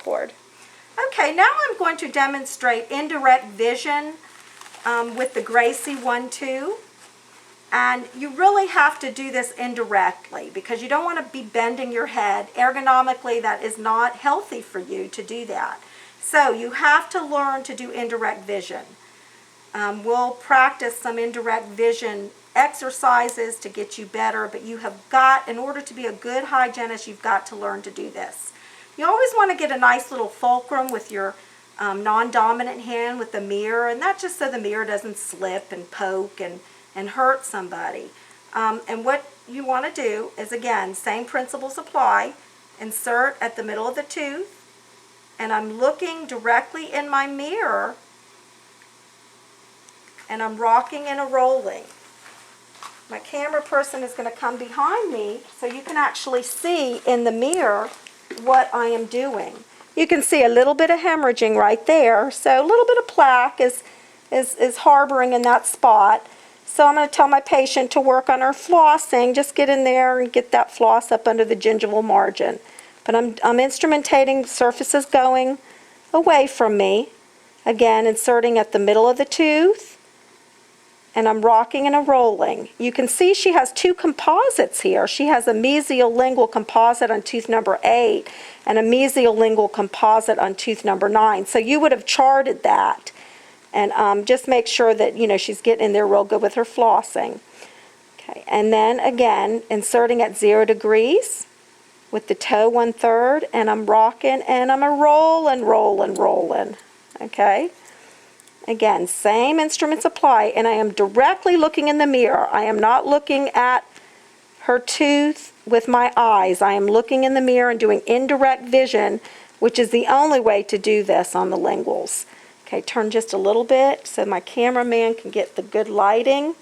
cord. Okay, now I'm going to demonstrate indirect vision with the Gracey1 too. And you really have to do this indirectly because you don't want to be bending your head. Ergonomically, that is not healthy for you to do that. So you have to learn to do indirect vision. We'll practice some indirect vision exercises to get you better, but you have got, in order to be a good hygienist, you've got to learn to do this. You always want to get a nice little fulcrum with your non-dominant hand with the mirror, and that's just so the mirror doesn't slip and poke and hurt somebody. And what you want to do is, again, same principles apply. Insert at the middle of the tooth, and I'm looking directly in my mirror, and I'm rocking and a rolling. My camera person is going to come behind me so you can actually see in the mirror what I am doing. You can see a little bit of hemorrhaging right there, so a little bit of plaque is harboring in that spot. So I'm going to tell my patient to work on her flossing. Just get in there and get that floss up under the gingival margin. But I'm instrumentating, surfaces going away from me. Again, inserting at the middle of the tooth. And I'm rocking and a rolling. You can see she has two composites here. She has a mesial lingual composite on tooth number 8 and a mesial lingual composite on tooth number 9. So you would have charted that. And just make sure that, you know, she's getting in there real good with her flossing. Okay, and then again, inserting at 0 degrees with the toe 1/3, and I'm rocking and I'm a rolling, rolling, rolling. Okay? Again, same instruments apply, and I am directly looking in the mirror. I am not looking at her tooth with my eyes. I am looking in the mirror and doing indirect vision, which is the only way to do this on the linguals. Okay, turn just a little bit so my cameraman can get the good lighting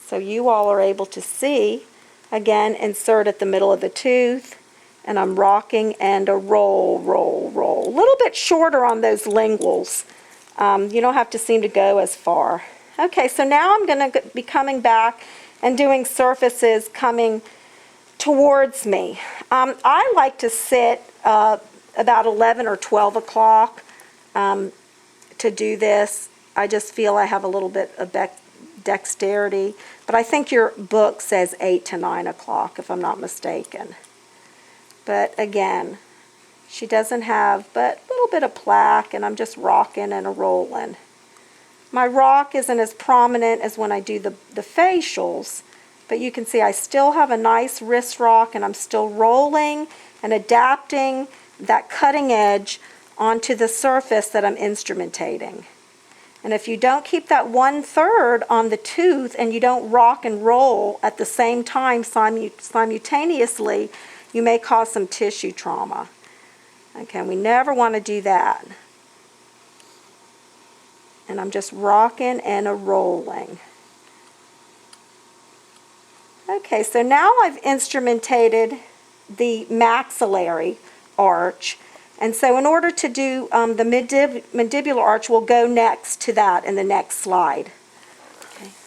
so you all are able to see. Again, insert at the middle of the tooth, and I'm rocking and a roll, roll, roll. A little bit shorter on those linguals. You don't have to seem to go as far. Okay, so now I'm going to be coming back and doing surfaces coming towards me. I like to sit about 11 or 12 o'clock to do this. I just feel I have a little bit of dexterity, but I think your book says 8 to 9 o'clock if I'm not mistaken. But again, she doesn't have but a little bit of plaque, and I'm just rocking and a rolling. My rock isn't as prominent as when I do the facials, but you can see I still have a nice wrist rock, and I'm still rolling and adapting that cutting edge onto the surface that I'm instrumentating. And if you don't keep that 1/3 on the tooth and you don't rock and roll at the same time simultaneously, you may cause some tissue trauma. Okay, we never want to do that. And I'm just rocking and a rolling. Okay, so now I've instrumentated the maxillary arch. And so in order to do the mandibular arch, we'll go next to that in the next slide.